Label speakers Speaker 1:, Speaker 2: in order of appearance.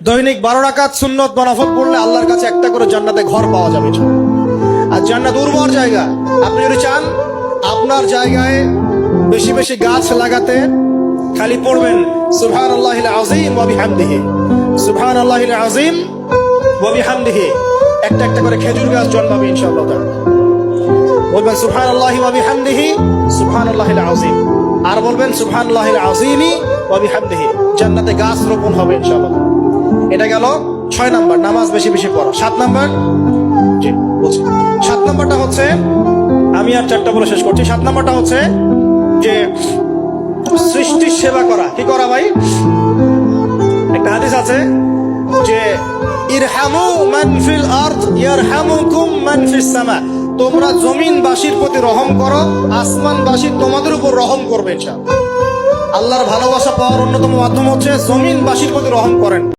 Speaker 1: দৈনিক 12 রাকাত সুন্নত বা নফল পড়লে আল্লাহর কাছে একটা করে জান্নাতে ঘর পাওয়া যাবে। আর জান্নাত উর্বর জায়গা। আপনি যদি চান আপনার জায়গায় বেশি বেশি গাছ লাগাতে, খালি পড়বেন সুবহানাল্লাহিল আযীম ওয়া বিহামদিহি, সুবহানাল্লাহিল আযীম ওয়া বিহামদিহি, একটা একটা করে খেজুর গাছ জন্মাবে ইনশাআল্লাহ তাআলা। বলবেন সুবহানাল্লাহি ওয়া বিহামদিহি, সুবহানাল্লাহিল আযীম, আর বলবেন সুবহানাল্লাহিল আযীমি ওয়া বিহামদিহি, জান্নাতে গাছ রোপণ হবে ইনশাআল্লাহ। এটা গেল 6 নাম্বার, নামাজ বেশি বেশি পড়া। 7 নাম্বার, জি বলছি, 7 নাম্বারটা হচ্ছে, আমি আর 4টা বলে শেষ করছি। 7 নাম্বারটা হচ্ছে যে সৃষ্টির সেবা করা। কি করা ভাই? একটা হাদিস আছে যে ইরহামু মান ফিল আরদ ইয়ারহামুকুম মান ফিস সামা, তোমরা জমিনবাসীর প্রতি রহম করো, আসমানবাসী তোমাদের উপর রহম করবে ইনশাআল্লাহ। আল্লাহর ভালোবাসা পাওয়ার অন্যতম মাধ্যম হচ্ছে জমিনবাসীর প্রতি রহম করেন।